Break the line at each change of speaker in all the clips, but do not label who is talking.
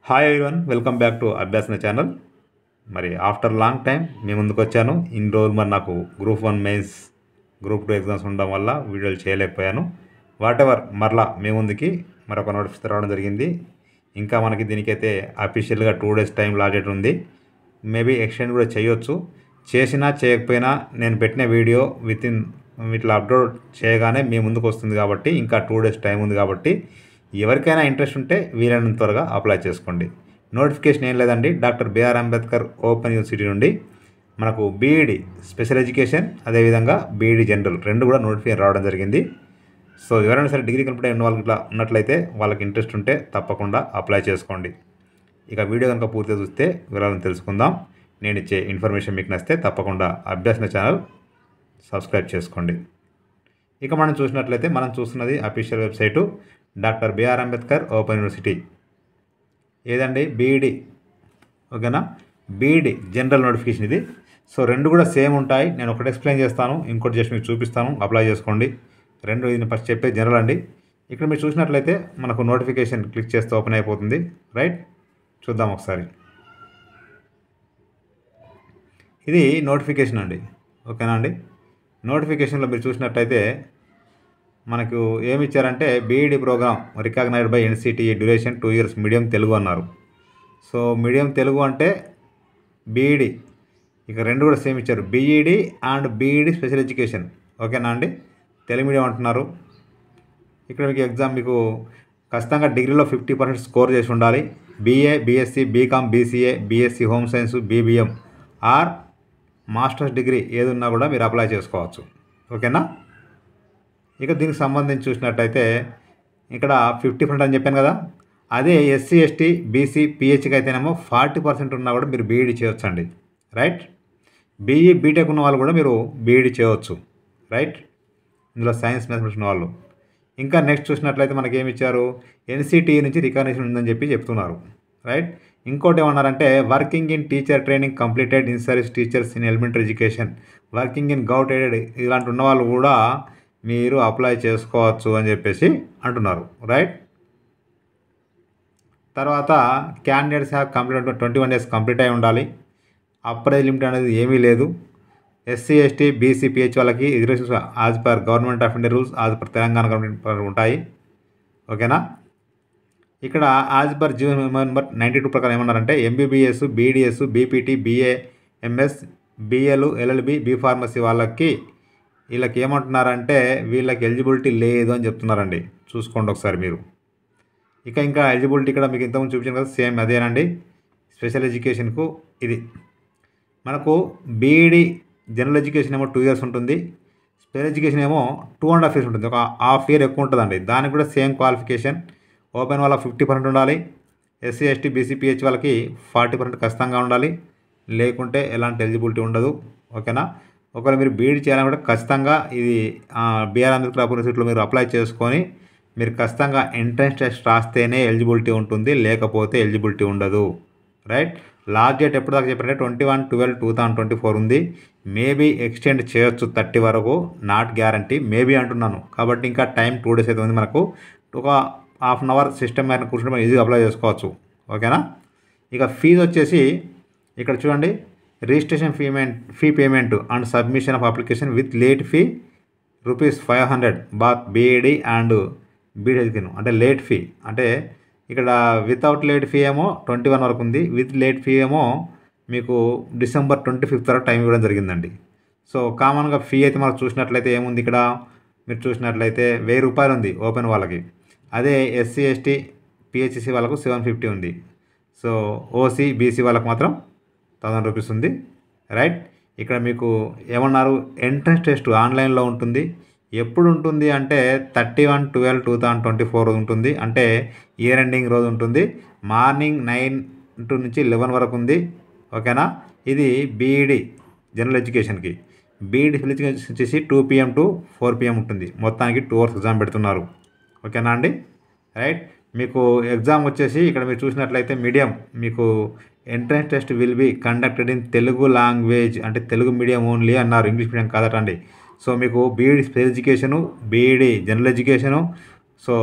Hi everyone, welcome back to Abhyasana channel. మరి after long time మీ ముందుకు వచ్చాను. ఇన్ని రోజులు మరి నాకు గ్రూప్ 1 మెయిన్స్, గ్రూప్ 2 ఎగ్జామ్స్ ఉండడం వల్ల వీడియోలు చేయలేకపోయాను. వాటెవర్ మరలా మీ ముందుకి మరొక నోటిఫికేషన్ రావడం జరిగింది. ఇంకా మనకి దీనికైతే అఫీషియల్గా 2 days టైం లాటెడ్ ఉంది. మేబీ ఎక్స్టెండ్ కూడా చేయొచ్చు. చేసినా చేయకపోయినా నేను పెట్టిన వీడియో ఇట్లా అప్లోడ్ చేయగానే మీ ముందుకు వస్తుంది కాబట్టి ఇంకా 2 days టైం ఉంది కాబట్టి ఎవరికైనా ఇంట్రెస్ట్ ఉంటే వీలైనంత త్వరగా అప్లై చేసుకోండి. నోటిఫికేషన్ ఏం లేదండి, doctor B R Ambedkar open university నుండి మనకు బీఈడి స్పెషల్ ఎడ్యుకేషన్, అదేవిధంగా బీఈడి జనరల్ రెండు కూడా నోటిఫికేషన్ రావడం జరిగింది. సో ఎవరైనా సరే డిగ్రీ కంప్లీట్ అయిన వాళ్ళకి ఇట్లా ఉన్నట్లయితే వాళ్ళకి ఇంట్రెస్ట్ ఉంటే తప్పకుండా అప్లై చేసుకోండి. ఇక వీడియో కనుక పూర్తిగా చూస్తే వివరాలను తెలుసుకుందాం. నేను ఇచ్చే ఇన్ఫర్మేషన్ మీకు నచ్చితే తప్పకుండా అభ్యాసన ఛానల్ సబ్స్క్రైబ్ చేసుకోండి. ఇక మనం చూసినట్లయితే మనం చూస్తున్నది official website doctor B R Ambedkar open university. ఏదండి బీఈడి, ఓకేనా, బీఈడి జనరల్ నోటిఫికేషన్ ఇది. సో రెండు కూడా సేమ్ ఉంటాయి. నేను ఒకటి ఎక్స్ప్లెయిన్ చేస్తాను, ఇంకోటి చేసి మీకు చూపిస్తాను. అప్లై చేసుకోండి. రెండు ఇది ఫస్ట్ చెప్పే జనరల్ అండి. ఇక్కడ మీరు చూసినట్లయితే మనకు నోటిఫికేషన్ క్లిక్ చేస్తే ఓపెన్ అయిపోతుంది. రైట్, చూద్దాం ఒకసారి. ఇది నోటిఫికేషన్ అండి, ఓకేనా అండి. నోటిఫికేషన్లో మీరు చూసినట్లయితే మనకు ఏమి ఇచ్చారంటే B Ed programme recognised by NCTE, duration 2 years, medium Telugu అన్నారు. సో మీడియం తెలుగు అంటే బీఈడి, ఇక రెండు కూడా సేమ్ ఇచ్చారు, B Ed and B Ed special education, ఓకేనా అండి. తెలుగు మీడియం అంటున్నారు. ఇక్కడ మీకు ఎగ్జామ్ మీకు ఖచ్చితంగా డిగ్రీలో 50% స్కోర్ చేసి ఉండాలి. B A, B Sc, B Com, B C A, B Sc home science, B B M or masters degree ఏది ఉన్నా కూడా మీరు అప్లై చేసుకోవచ్చు, ఓకేనా. ఇక దీనికి సంబంధించి చూసినట్టయితే ఇక్కడ 50% అని చెప్పాను కదా, అదే ఎస్సీ, ఎస్టీ, బీసీ, పిహెచ్కి అయితేనేమో 40% ఉన్నా కూడా మీరు బీఈడి చేయొచ్చు అండి. రైట్, బీఈ, బీటెక్ ఉన్న వాళ్ళు కూడా మీరు బీఈడి చేయవచ్చు. రైట్, ఇందులో సైన్స్ మ్యాథమెటిక్స్ ఉన్న వాళ్ళు. ఇంకా నెక్స్ట్ చూసినట్లయితే మనకి ఏమి ఇచ్చారు, ఎన్సిటిఈ నుంచి రికగ్నిషన్ ఉందని చెప్తున్నారు. రైట్, ఇంకోటి ఏమన్నారంటే working in teacher training completed in service teachers in elementary education, working in govt aided ఇలాంటి ఉన్న వాళ్ళు కూడా మీరు అప్లై చేసుకోవచ్చు అని చెప్పేసి అంటున్నారు. రైట్, తర్వాత candidates have complete 21 days complete అయి ఉండాలి. అప్పర్ ఏజ్ లిమిట్ అనేది ఏమీ లేదు. ఎస్సీ, ఎస్టీ, బీసీ, పిహెచ్ వాళ్ళకి reservations as per government of India rules, as per Telangana government ఉంటాయి, ఓకేనా. ఇక్కడ యాజ్ పర్ జీవో నెంబర్ 92 ప్రకారం ఏమన్నారంటే MBBS, BDS, BPT, BAMS, BL, LLB, B pharmacy వాళ్ళకి వీళ్ళకి ఏమంటున్నారంటే వీళ్ళకి ఎలిజిబిలిటీ లేదు అని చెప్తున్నారండి. చూసుకోండి ఒకసారి మీరు. ఇంకా ఎలిజిబిలిటీ ఇక్కడ మీకు ఇంతకుముందు చూపించాను కదా, సేమ్ అదేనండి. స్పెషల్ ఎడ్యుకేషన్కు ఇది మనకు బీఈడి జనరల్ ఎడ్యుకేషన్ ఏమో 2 years ఉంటుంది, స్పెషల్ ఎడ్యుకేషన్ ఏమో 2.5 years ఉంటుంది, ఒక ½ year ఎక్కువ ఉంటుందండి. దానికి కూడా సేమ్ క్వాలిఫికేషన్. ఓపెన్ వాళ్ళ 50% ఉండాలి, ఎస్సీ, ఎస్టీ, బీసీ, పిహెచ్ వాళ్ళకి 40% ఖచ్చితంగా ఉండాలి, లేకుంటే ఎలాంటి ఎలిజిబిలిటీ ఉండదు, ఓకేనా. ఒకవేళ మీరు బీఈడి చేయాలని కూడా ఖచ్చితంగా ఇది బిఆర్ అంబేద్కర్ యూనివర్సిటీలో మీరు అప్లై చేసుకొని మీరు ఖచ్చితంగా ఎంట్రన్స్ టెస్ట్ రాస్తేనే ఎలిజిబిలిటీ ఉంటుంది, లేకపోతే ఎలిజిబిలిటీ ఉండదు. రైట్, లాస్ట్ డేట్ ఎప్పుడు దాకా చెప్పారంటే 21/12/2024 ఉంది. మేబీ ఎక్స్టెండ్ చేయొచ్చు 30 వరకు, నాట్ గ్యారంటీ, మేబీ అంటున్నాను. కాబట్టి ఇంకా టైం 2 days అయితే ఉంది మనకు. ఒక ½ an hour సిస్టమ్ మీద కూర్చుంటే మనం ఈజీగా అప్లై చేసుకోవచ్చు, ఓకేనా. ఇక ఫీజు వచ్చేసి ఇక్కడ చూడండి, registration fee payment and submission of application with late fee ₹500 both B Ed and బీడెక్, అంటే లేట్ ఫీ అంటే ఇక్కడ వితౌట్ లేట్ ఫీ ఏమో 21 వరకు ఉంది, విత్ లేట్ ఫీ ఏమో మీకు December 25 వరకు టైం ఇవ్వడం జరిగిందండి. సో కామన్గా ఫీ అయితే మనకు చూసినట్లయితే ఏముంది ఇక్కడ మీరు చూసినట్లయితే ₹1000 ఉంది ఓపెన్ వాళ్ళకి, అదే ఎస్సీ, ఎస్టీ, పిహెచ్సి వాళ్ళకు 750 ఉంది. సో ఓసీ, బీసీ వాళ్ళకు మాత్రం ₹1000 ఉంది. రైట్, ఇక్కడ మీకు ఏమన్నారు, ఎంట్రన్స్ టెస్ట్ ఆన్లైన్లో ఉంటుంది. ఎప్పుడు ఉంటుంది అంటే 31/12/2024 రోజు ఉంటుంది, అంటే ఇయర్ ఎండింగ్ రోజు ఉంటుంది. మార్నింగ్ 9 నుంచి 11 వరకు ఉంది, ఓకేనా. ఇది బీఈడి జనరల్ ఎడ్యుకేషన్కి. బీఈడి స్పెషల్ ఎడ్యుకేషన్ వచ్చేసి 2 PM to 4 PM ఉంటుంది. మొత్తానికి 2 hours ఎగ్జామ్ పెడుతున్నారు, ఓకేనా అండి. రైట్, మీకు ఎగ్జామ్ వచ్చేసి ఇక్కడ మీరు చూసినట్లయితే మీడియం మీకు entrance test will be conducted in Telugu language, అంటే తెలుగు మీడియం ఓన్లీ అన్నారు, ఇంగ్లీష్ మీడియం కాదటండి. సో మీకు B Ed special education, B Ed general education, so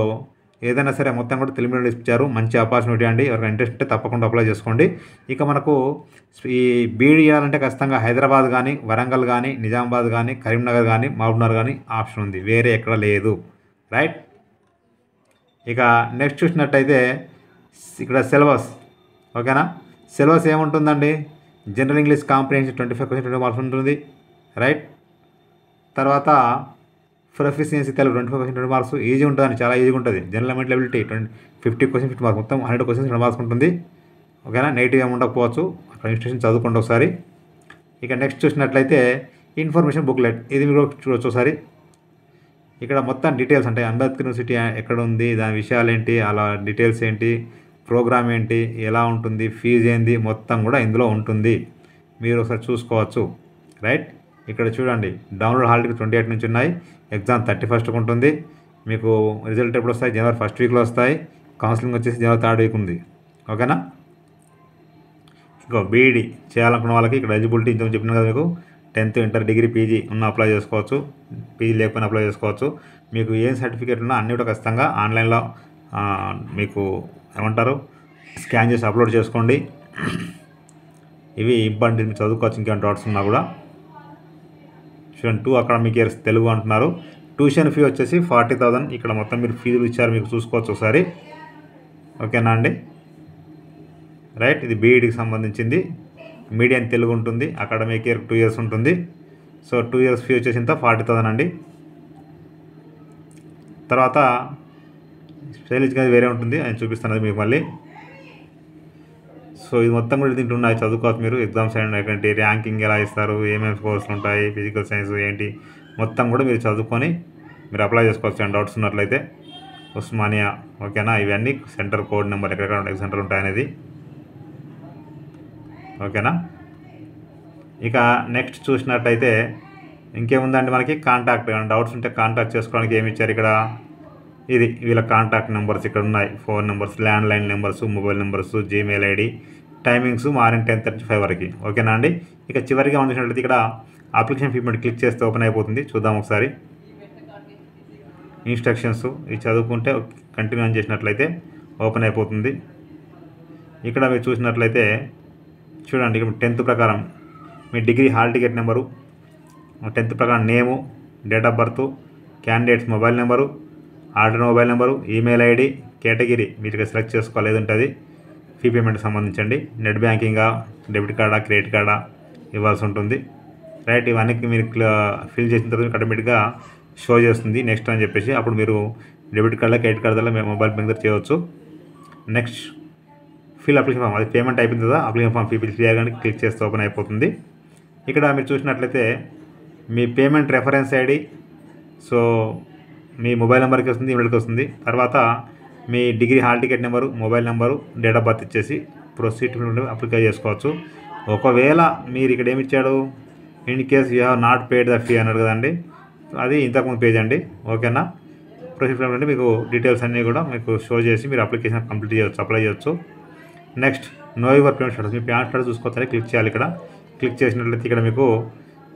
ఏదైనా సరే మొత్తం కూడా తెలుగు మీడియం ఇచ్చారు. మంచి ఆపర్చునిటీ అండి. ఎవరైనా ఇంట్రెస్ట్ ఉంటే తప్పకుండా అప్లై చేసుకోండి. ఇక మనకు ఈ బీఈడీ చేయాలంటే ఖచ్చితంగా హైదరాబాద్ కానీ, వరంగల్ కానీ, నిజామాబాద్ కానీ, కరీంనగర్ కానీ, మహబూబ్నగర్ కానీ ఆప్షన్ ఉంది. వేరే ఎక్కడ లేదు. రైట్. ఇక నెక్స్ట్ చూసినట్టయితే ఇక్కడ సిలబస్. ఓకేనా. సిలబస్ ఏముంటుందండి? General English comprehension 25 question 20 marks ఉంటుంది. రైట్. తర్వాత proficiency Telugu 25 question 20 marks. Easy ఉంటుందండి, చాలా ఈజీగా ఉంటుంది. General mental ability 50 question 50 marks, మొత్తం 100 క్వశ్చన్స్ 2 మార్క్స్ ఉంటుంది. ఓకేనా. నెగిటివ్ ఏమి ఉండకపోవచ్చు. అక్కడ ఇన్స్ట్రక్షన్ చదువుకోండి ఒకసారి. ఇక నెక్స్ట్ చూసినట్లయితే ఇన్ఫర్మేషన్ బుక్లెట్. ఇది మీరు చూడవచ్చు ఒకసారి. ఇక్కడ మొత్తం డీటెయిల్స్ ఉంటాయి. అంబేద్కర్ యూనివర్సిటీ ఎక్కడ ఉంది, దాని విషయాలు ఏంటి, అలా డీటెయిల్స్ ఏంటి, ప్రోగ్రామ్ ఏంటి, ఎలా ఉంటుంది, ఫీజు ఏంటి, మొత్తం కూడా ఇందులో ఉంటుంది. మీరు ఒకసారి చూసుకోవచ్చు. రైట్. ఇక్కడ చూడండి, డౌన్లోడ్ హాల్ టికెట్ 28 నుంచి ఉన్నాయి. ఎగ్జామ్ 31st ఉంటుంది. మీకు రిజల్ట్ ఎప్పుడు వస్తాయి? జనవరి 1st వీక్లో వస్తాయి. కౌన్సిలింగ్ వచ్చేసి జనవరి 3rd వీక్ ఉంది. ఓకేనా. ఇంకో బీఈడీ చేయాలనుకున్న వాళ్ళకి ఇక్కడ ఎలిజిబిలిటీ ఇంత చెప్పిన కదా మీకు. 10th, ఇంటర్, డిగ్రీ, పీజీ ఉన్న అప్లై చేసుకోవచ్చు. పీజీ లేకపోయినా అప్లై చేసుకోవచ్చు. మీకు ఏం సర్టిఫికేట్ ఉన్నా అన్నీ కూడా ఖచ్చితంగా ఆన్లైన్లో మీకు ఏమంటారు స్కాన్ చేసి అప్లోడ్ చేసుకోండి. ఇవి ఇంపార్టెంట్, మీరు చదువుకోవచ్చు. ఇంకేమైనా డౌట్స్ ఉన్నా కూడా. చూడండి, 2 అకాడమిక్ ఇయర్స్ తెలుగు అంటున్నారు. ట్యూషన్ ఫీ వచ్చేసి 40,000. ఇక్కడ మొత్తం మీరు ఫీజులు ఇచ్చారు, మీకు చూసుకోవచ్చు ఒకసారి. ఓకేనా అండి. రైట్. ఇది బీఈడీకి సంబంధించింది. మీడియం తెలుగు ఉంటుంది. అకాడమిక్ ఇయర్ 2 ఇయర్స్ ఉంటుంది. సో 2 ఇయర్స్ ఫీ వచ్చేసి ఇంత 40,000 అండి. తర్వాత స్పెషల్ ఎడ్యుకేషన్ వేరే ఉంటుంది, అని చూపిస్తున్నది మీకు మళ్ళీ. సో ఇది మొత్తం కూడా దీంట్లో ఉన్నాయి, చదువుకోవచ్చు మీరు. ఎగ్జామ్స్ ఏంటి, ర్యాంకింగ్ ఎలా ఇస్తారు, ఏమేమి కోర్సులు ఉంటాయి, ఫిజికల్ సైన్స్ ఏంటి, మొత్తం కూడా మీరు చదువుకొని మీరు అప్లై చేసుకోవచ్చు. అండ్ డౌట్స్ ఉన్నట్లయితే ఉస్మానియా. ఓకేనా. ఇవన్నీ సెంటర్ కోడ్ నెంబర్ ఎక్కడ సెంటర్ ఉంటాయనేది. ఓకేనా. ఇక నెక్స్ట్ చూసినట్టయితే ఇంకేముందండి మనకి కాంటాక్ట్. డౌట్స్ ఉంటే కాంటాక్ట్ చేసుకోవడానికి ఏమి ఇచ్చారు ఇక్కడ? ఇది వీళ్ళ కాంటాక్ట్ నెంబర్స్ ఇక్కడ ఉన్నాయి. Phone numbers, landline numbers, mobile numbers, Gmail ID, timings morning 10:30 to 5 వరకు. ఓకేనా అండి. ఇక చివరిగా మనం చూసినట్లయితే ఇక్కడ అప్లికేషన్ ఫీ మీద క్లిక్ చేస్తే ఓపెన్ అయిపోతుంది. చూద్దాం ఒకసారి. ఇన్స్ట్రక్షన్స్ ఇవి చదువుకుంటే కంటిన్యూ అని చేసినట్లయితే ఓపెన్ అయిపోతుంది. ఇక్కడ మీరు చూసినట్లయితే చూడండి, ఇక్కడ 10th ప్రకారం మీ degree hall ticket number, 10th ప్రకారం name, date of birth, candidates mobile number, order mobile number, email ID, category మీరు సెలెక్ట్ చేసుకోవాలి. ఏది ఉంటుంది ఫీ పేమెంట్కి సంబంధించండి. నెట్ బ్యాంకింగా, డెబిట్ కార్డా, క్రెడిట్ కార్డా ఇవ్వాల్సి ఉంటుంది. రైట్. ఇవన్నీ మీరు ఫిల్ చేసిన తర్వాత ఆటోమేటిక్గా షో చేస్తుంది నెక్స్ట్ అని చెప్పేసి. అప్పుడు మీరు డెబిట్ కార్డా, క్రెడిట్ కార్డులో మొబైల్ బ్యాంక్ చేయవచ్చు. Next fill application form. అది పేమెంట్ అయిపోయింది కదా, అప్లికేషన్ ఫామ్ ఫీ చేయగానే క్లిక్ చేస్తే ఓపెన్ అయిపోతుంది. ఇక్కడ మీరు చూసినట్లయితే మీ పేమెంట్ రెఫరెన్స్ ఐడి, సో మీ మొబైల్ నెంబర్కి వస్తుంది, ఈమెయిల్కి వస్తుంది. తర్వాత మీ degree hall ticket number, mobile number, date of birth ఇచ్చేసి ప్రొసీడ్ అప్లికే చేసుకోవచ్చు. ఒకవేళ మీరు ఇక్కడ ఏమి ఇచ్చాడు, in case you have not paid the fee అన్నాడు కదండి, అది ఇంతకుముందు పేజ్ అండి. ఓకేనా. ప్రొసీడ్ అంటే మీకు డీటెయిల్స్ అన్నీ కూడా మీకు షో చేసి మీరు అప్లికేషన్ కంప్లీట్ చేయవచ్చు, అప్లై చేయవచ్చు. Next know your payment status. మీ పేమెంట్ స్టేటస్ చూసుకోవచ్చని క్లిక్ చేయాలి. ఇక్కడ క్లిక్ చేసినట్లయితే ఇక్కడ మీకు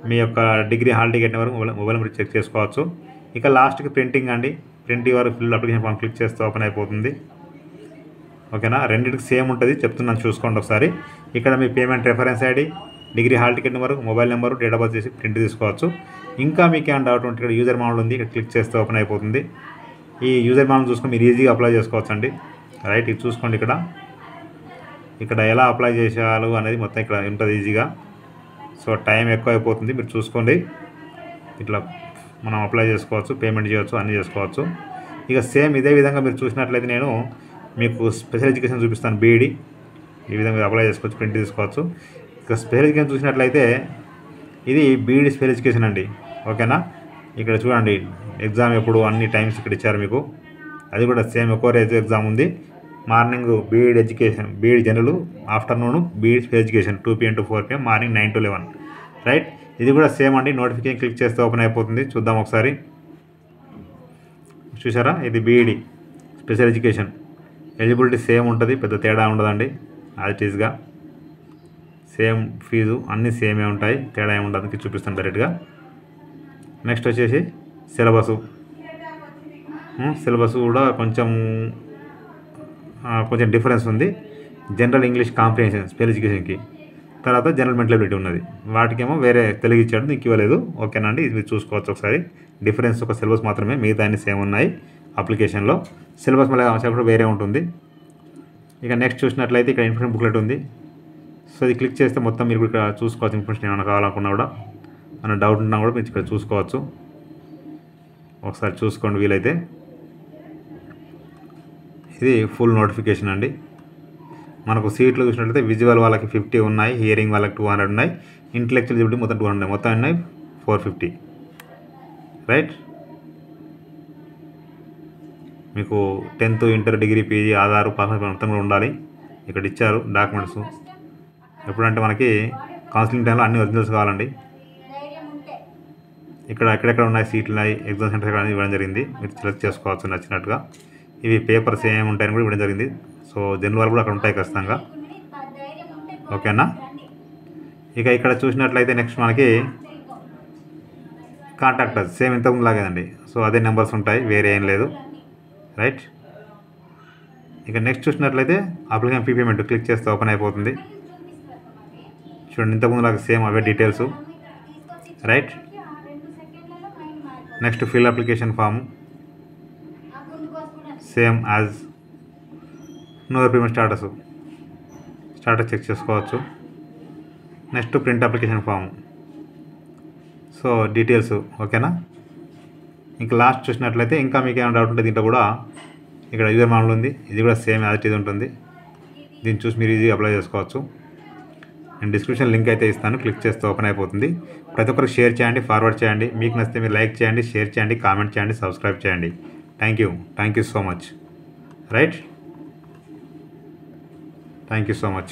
మీ యొక్క degree hall ticket number, mobile number check చేసుకోవచ్చు. ఇక లాస్ట్కి ప్రింటింగ్ అండి. Print your fill application form click చేస్తే ఓపెన్ అయిపోతుంది. ఓకేనా. రెండింటికి సేమ్ ఉంటుంది, చెప్తున్నాను చూసుకోండి ఒకసారి. ఇక్కడ మీ payment reference ID, degree hall ticket number, mobile number, date of birth చేసి ప్రింట్ తీసుకోవచ్చు. ఇంకా మీకు ఏమైనా డౌట్ ఉంటే ఇక్కడ యూజర్ మాన్యువల్ ఉంది, ఇక్కడ క్లిక్ చేస్తే ఓపెన్ అయిపోతుంది. ఈ యూజర్ మాన్యువల్ చూసుకొని మీరు ఈజీగా అప్లై చేసుకోవచ్చు అండి. రైట్. ఇది చూసుకోండి. ఇక్కడ ఎలా అప్లై చేసేయాలి అనేది మొత్తం ఇక్కడ ఉంటుంది ఈజీగా. సో టైం ఎక్కువ అయిపోతుంది, మీరు చూసుకోండి. ఇట్లా మనం అప్లై చేసుకోవచ్చు, పేమెంట్ చేయవచ్చు, అన్నీ చేసుకోవచ్చు. ఇక సేమ్ ఇదే విధంగా మీరు చూసినట్లయితే నేను మీకు స్పెషల్ ఎడ్యుకేషన్ చూపిస్తాను. బీఈడీ ఈ విధంగా మీరు అప్లై చేసుకోవచ్చు, ప్రింట్ తీసుకోవచ్చు. ఇక స్పెషల్ ఎడ్యుకేషన్ చూసినట్లయితే ఇది బీఈడీ స్పెషల్ ఎడ్యుకేషన్ అండి. ఓకేనా. ఇక్కడ చూడండి ఎగ్జామ్ ఎప్పుడు, అన్ని టైమ్స్ ఇక్కడ ఇచ్చారు మీకు. అది కూడా సేమ్ ఒక్కో రోజు ఎగ్జామ్ ఉంది. Morning B Ed education, B Ed general, afternoon B Ed special education 2 PM to 4 PM, morning 9 to 11. Right. ఇది కూడా సేమ్ అండి. నోటిఫికేషన్ క్లిక్ చేస్తే ఓపెన్ అయిపోతుంది. చూద్దాం ఒకసారి. చూసారా, ఇది B Ed special education. Eligibility same ఉంటుంది, పెద్ద తేడా ఉండదండి. యాజ్ ఇట్ ఈస్గా సేమ్ ఫీజు అన్నీ సేమే ఉంటాయి, తేడా ఏమి ఉండదు. చూపిస్తాను డైరెక్ట్గా. నెక్స్ట్ వచ్చేసి సిలబసు. సిలబస్ కూడా కొంచెం డిఫరెన్స్ ఉంది. జనరల్ ఇంగ్లీష్ కాంప్రిహెన్షన్ స్పెల్ ఎడ్యుకేషన్కి, తర్వాత జనరల్ మెంటల్ ఎబిలిటీ ఉన్నది. వాటికేమో వేరే తెలుగు ఇచ్చాడు, నీకు ఇవ్వలేదు. ఓకేనండి, ఇది చూసుకోవచ్చు ఒకసారి. డిఫరెన్స్ ఒక సిలబస్ మాత్రమే, మిగతా అన్ని సేమ్ ఉన్నాయి. అప్లికేషన్లో సిలబస్ మళ్ళీ సెపరేట్ వేరే ఉంటుంది. ఇక నెక్స్ట్ చూసినట్లయితే ఇక్కడ ఇన్ఫర్మేషన్ బుక్లెట్ ఉంది. సో ఇది క్లిక్ చేస్తే మొత్తం మీరు ఇక్కడ చూసుకోవచ్చు. ఇన్ఫర్మేషన్ ఏమైనా కావాలనుకున్నా కూడా, మన డౌట్ ఉన్నా కూడా మీరు ఇక్కడ చూసుకోవచ్చు. ఒకసారి చూసుకోండి వీలైతే. ఇది ఫుల్ నోటిఫికేషన్ అండి. మనకు సీట్లు చూసినట్లయితే విజువల్ వాళ్ళకి 50 ఉన్నాయి, హియరింగ్ వాళ్ళకి 200 ఉన్నాయి, ఇంటలెక్చువల్ ఎబిలిటీ మొత్తం 200 ఉన్నాయి, మొత్తం ఉన్నాయి 450. రైట్. మీకు 10th, inter, degree, PG, Aadhaar, passport మొత్తం కూడా ఉండాలి. ఇక్కడ ఇచ్చారు డాక్యుమెంట్స్. ఎప్పుడంటే మనకి కౌన్సిలింగ్ టైంలో అన్ని ఒరిజినల్స్ కావాలండి. ఇక్కడ ఎక్కడెక్కడ ఉన్నాయి సీట్లు ఉన్నాయి, ఎగ్జామ్ సెంటర్ ఎక్కడ ఇవ్వడం జరిగింది. మీరు సెలెక్ట్ చేసుకోవచ్చు నచ్చినట్టుగా. ఇవి పేపర్స్ ఏమేమి ఉంటాయని కూడా ఇవ్వడం జరిగింది. సో జనరల్ కూడా అక్కడ ఉంటాయి ఖచ్చితంగా. ఓకేనా. ఇక ఇక్కడ చూసినట్లయితే నెక్స్ట్ మనకి కాంటాక్టర్స్ సేమ్ ఇంతకుముందు లాగేదండి. సో అదే నెంబర్స్ ఉంటాయి, వేరే ఏం లేదు. రైట్. ఇక నెక్స్ట్ చూసినట్లయితే అప్లికేషన్ ఫీ పేమెంట్ క్లిక్ చేస్తే ఓపెన్ అయిపోతుంది. చూడండి, ఇంతకుముందు లాగా సేమ్ అవే details. Right. Next fill application form same as know payment status check చేసుకోవచ్చు. Next print application form. So details. ఓకేనా. ఇంకా లాస్ట్ చూసినట్లయితే ఇంకా మీకు ఏమైనా డౌట్ ఉంటే దీంట్లో కూడా ఇక్కడ యూజర్ మాన్యువల్ ఉంది. ఇది కూడా సేమ్ యాజ్ ఇట్ ఈజ్ ఉంటుంది. దీన్ని చూసి మీరు ఈజీగా అప్లై చేసుకోవచ్చు. నేను డిస్క్రిప్షన్ లింక్ అయితే ఇస్తాను, క్లిక్ చేస్తే ఓపెన్ అయిపోతుంది. ప్రతి ఒక్కరికి షేర్ చేయండి, ఫార్వర్డ్ చేయండి. మీకు నచ్చితే మీరు లైక్ చేయండి, షేర్ చేయండి, కామెంట్ చేయండి, సబ్స్క్రైబ్ చేయండి. Thank you so much. Right. Thank you so much.